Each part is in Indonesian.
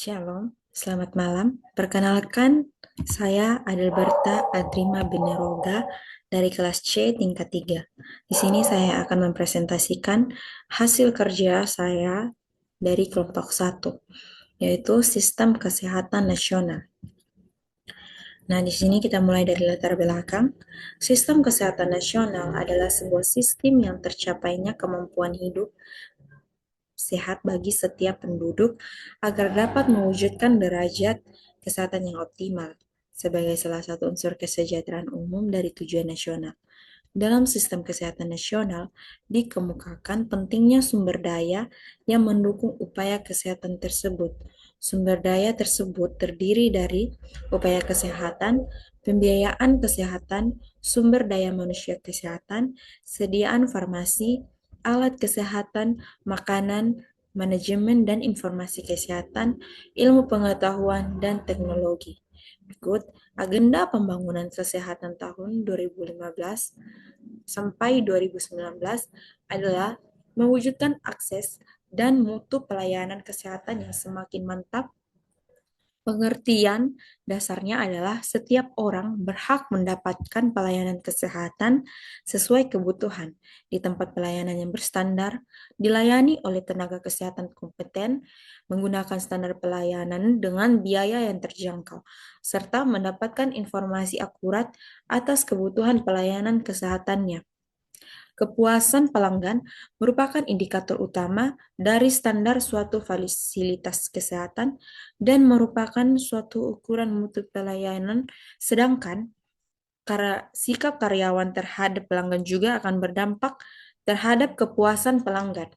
Shalom, selamat malam. Perkenalkan, saya Adelberta Adrima Beneroga dari kelas C tingkat 3. Di sini saya akan mempresentasikan hasil kerja saya dari kelompok 1, yaitu Sistem Kesehatan Nasional. Nah, di sini kita mulai dari latar belakang. Sistem Kesehatan Nasional adalah sebuah sistem yang tercapainya kemampuan hidup sehat bagi setiap penduduk agar dapat mewujudkan derajat kesehatan yang optimal sebagai salah satu unsur kesejahteraan umum dari tujuan nasional. Dalam sistem kesehatan nasional, dikemukakan pentingnya sumber daya yang mendukung upaya kesehatan tersebut. Sumber daya tersebut terdiri dari upaya kesehatan, pembiayaan kesehatan, sumber daya manusia kesehatan, sediaan farmasi, alat kesehatan, makanan, manajemen dan informasi kesehatan, ilmu pengetahuan, dan teknologi. Berikut agenda pembangunan kesehatan tahun 2015 sampai 2019 adalah mewujudkan akses dan mutu pelayanan kesehatan yang semakin mantap. Pengertian dasarnya adalah setiap orang berhak mendapatkan pelayanan kesehatan sesuai kebutuhan di tempat pelayanan yang berstandar, dilayani oleh tenaga kesehatan kompeten, menggunakan standar pelayanan dengan biaya yang terjangkau, serta mendapatkan informasi akurat atas kebutuhan pelayanan kesehatannya. Kepuasan pelanggan merupakan indikator utama dari standar suatu fasilitas kesehatan dan merupakan suatu ukuran mutu pelayanan, sedangkan sikap karyawan terhadap pelanggan juga akan berdampak terhadap kepuasan pelanggan,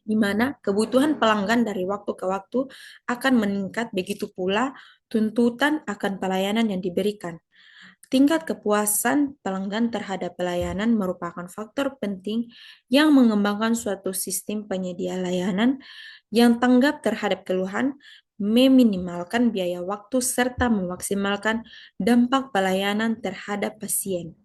di mana kebutuhan pelanggan dari waktu ke waktu akan meningkat, begitu pula tuntutan akan pelayanan yang diberikan. Tingkat kepuasan pelanggan terhadap pelayanan merupakan faktor penting yang mengembangkan suatu sistem penyedia layanan yang tanggap terhadap keluhan, meminimalkan biaya waktu, serta memaksimalkan dampak pelayanan terhadap pasien.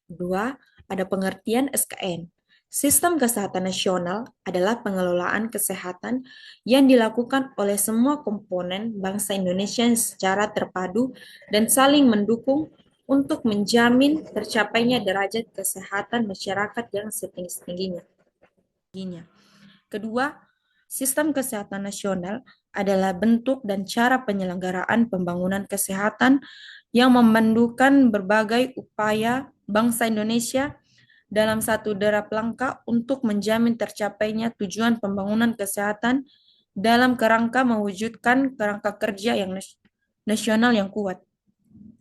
Kedua, ada pengertian SKN. Sistem Kesehatan Nasional adalah pengelolaan kesehatan yang dilakukan oleh semua komponen bangsa Indonesia secara terpadu dan saling mendukung untuk menjamin tercapainya derajat kesehatan masyarakat yang setinggi-tingginya. Kedua, sistem kesehatan nasional adalah bentuk dan cara penyelenggaraan pembangunan kesehatan yang memandukan berbagai upaya bangsa Indonesia dalam satu derap langkah untuk menjamin tercapainya tujuan pembangunan kesehatan dalam kerangka mewujudkan kerangka kerja yang nasional yang kuat.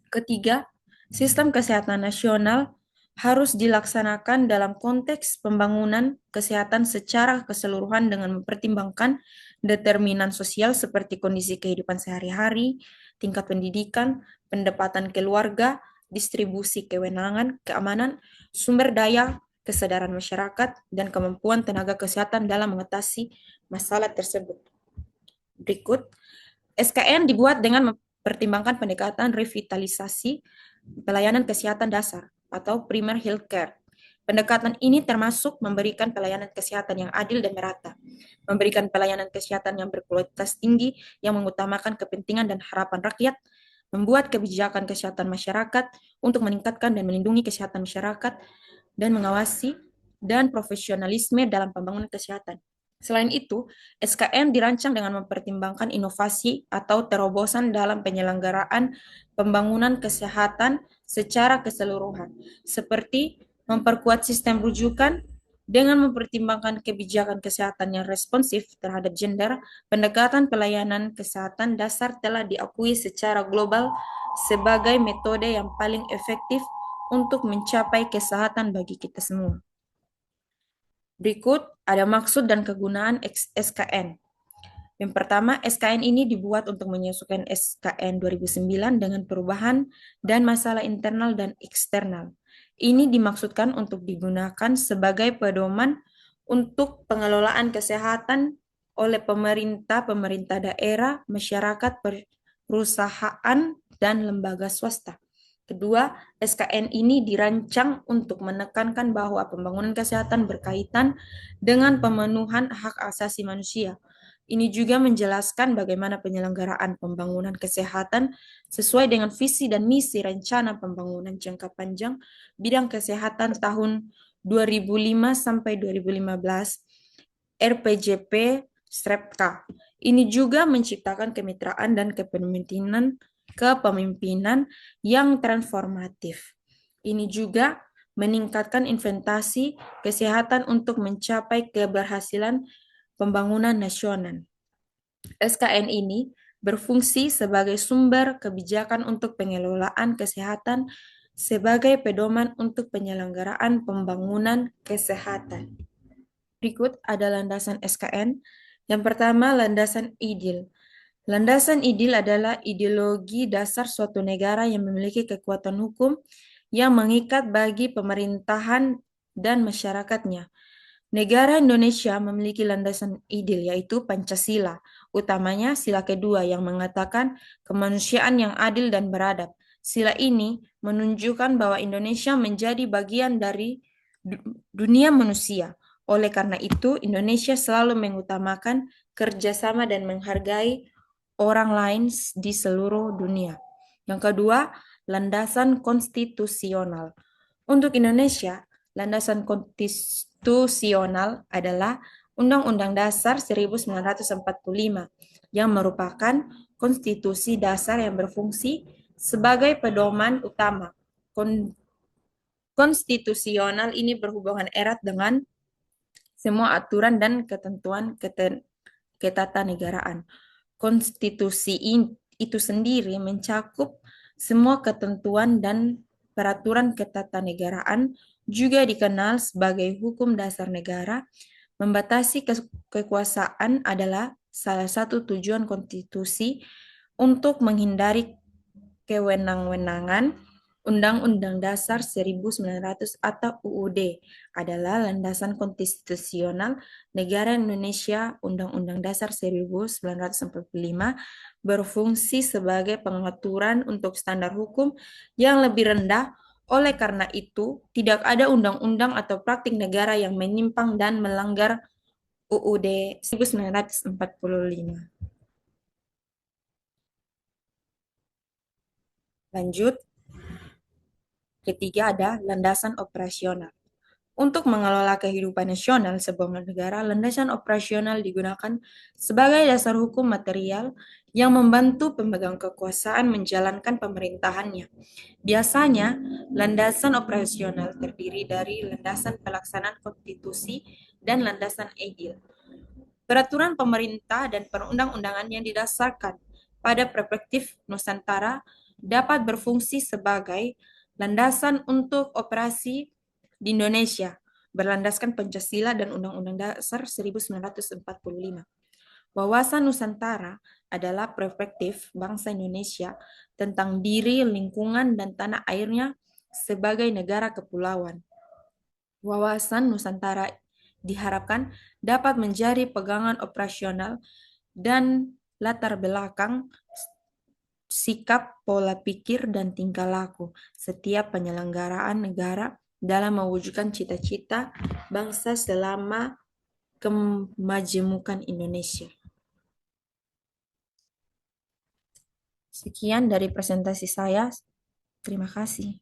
Ketiga, sistem kesehatan nasional harus dilaksanakan dalam konteks pembangunan kesehatan secara keseluruhan dengan mempertimbangkan determinan sosial seperti kondisi kehidupan sehari-hari, tingkat pendidikan, pendapatan keluarga, distribusi kewenangan, keamanan, sumber daya, kesadaran masyarakat, dan kemampuan tenaga kesehatan dalam mengatasi masalah tersebut. Berikut, SKN dibuat dengan mempertimbangkan pendekatan revitalisasi pelayanan kesehatan dasar atau primer healthcare. Pendekatan ini termasuk memberikan pelayanan kesehatan yang adil dan merata, memberikan pelayanan kesehatan yang berkualitas tinggi yang mengutamakan kepentingan dan harapan rakyat, membuat kebijakan kesehatan masyarakat untuk meningkatkan dan melindungi kesehatan masyarakat, dan mengawasi dan profesionalisme dalam pembangunan kesehatan. Selain itu, SKN dirancang dengan mempertimbangkan inovasi atau terobosan dalam penyelenggaraan pembangunan kesehatan secara keseluruhan, seperti memperkuat sistem rujukan dengan mempertimbangkan kebijakan kesehatan yang responsif terhadap gender. Pendekatan pelayanan kesehatan dasar telah diakui secara global sebagai metode yang paling efektif untuk mencapai kesehatan bagi kita semua. Berikut ada maksud dan kegunaan SKN. Yang pertama, SKN ini dibuat untuk menyesuaikan SKN 2009 dengan perubahan dan masalah internal dan eksternal. Ini dimaksudkan untuk digunakan sebagai pedoman untuk pengelolaan kesehatan oleh pemerintah, pemerintah daerah, masyarakat, perusahaan, dan lembaga swasta. Kedua, SKN ini dirancang untuk menekankan bahwa pembangunan kesehatan berkaitan dengan pemenuhan hak asasi manusia, Ini juga menjelaskan bagaimana penyelenggaraan pembangunan kesehatan sesuai dengan visi dan misi Rencana Pembangunan Jangka Panjang Bidang Kesehatan tahun 2005 sampai 2015 RPJP-SREPK. Ini juga menciptakan kemitraan dan kepemimpinan yang transformatif. Ini juga meningkatkan investasi kesehatan untuk mencapai keberhasilan pembangunan nasional. SKN ini berfungsi sebagai sumber kebijakan untuk pengelolaan kesehatan sebagai pedoman untuk penyelenggaraan pembangunan kesehatan. Berikut ada landasan SKN. Yang pertama, landasan IDIL. Landasan IDIL adalah ideologi dasar suatu negara yang memiliki kekuatan hukum yang mengikat bagi pemerintahan dan masyarakatnya. Negara Indonesia memiliki landasan IDIL yaitu Pancasila, utamanya sila kedua yang mengatakan kemanusiaan yang adil dan beradab. Sila ini menunjukkan bahwa Indonesia menjadi bagian dari dunia manusia. Oleh karena itu, Indonesia selalu mengutamakan kerjasama dan menghargai orang lain di seluruh dunia. Yang kedua, landasan konstitusional. Untuk Indonesia, landasan konstitusional adalah Undang-Undang Dasar 1945 yang merupakan konstitusi dasar yang berfungsi sebagai pedoman utama. Konstitusional ini berhubungan erat dengan semua aturan dan ketentuan ketatanegaraan. Konstitusi itu sendiri mencakup semua ketentuan dan peraturan ketatanegaraan, juga dikenal sebagai hukum dasar negara. Membatasi kekuasaan adalah salah satu tujuan konstitusi untuk menghindari kewenang-wenangan. Undang-Undang Dasar 1900 atau UUD adalah landasan konstitusional negara Indonesia. Undang-Undang Dasar 1945 berfungsi sebagai pengaturan untuk standar hukum yang lebih rendah. Oleh karena itu, tidak ada undang-undang atau praktik negara yang menyimpang dan melanggar UUD 1945. Lanjut, ketiga ada landasan operasional. Untuk mengelola kehidupan nasional sebuah negara, landasan operasional digunakan sebagai dasar hukum material yang membantu pemegang kekuasaan menjalankan pemerintahannya. Biasanya, landasan operasional terdiri dari landasan pelaksanaan konstitusi dan landasan edil. Peraturan pemerintah dan perundang-undangan yang didasarkan pada perspektif Nusantara dapat berfungsi sebagai landasan untuk operasi di Indonesia, berlandaskan Pancasila dan Undang-Undang Dasar 1945. Wawasan Nusantara adalah perspektif bangsa Indonesia tentang diri, lingkungan, dan tanah airnya sebagai negara kepulauan. Wawasan Nusantara diharapkan dapat menjadi pegangan operasional dan latar belakang sikap, pola pikir, dan tingkah laku setiap penyelenggaraan negara dalam mewujudkan cita-cita bangsa selama kemajemukan Indonesia. Sekian dari presentasi saya. Terima kasih.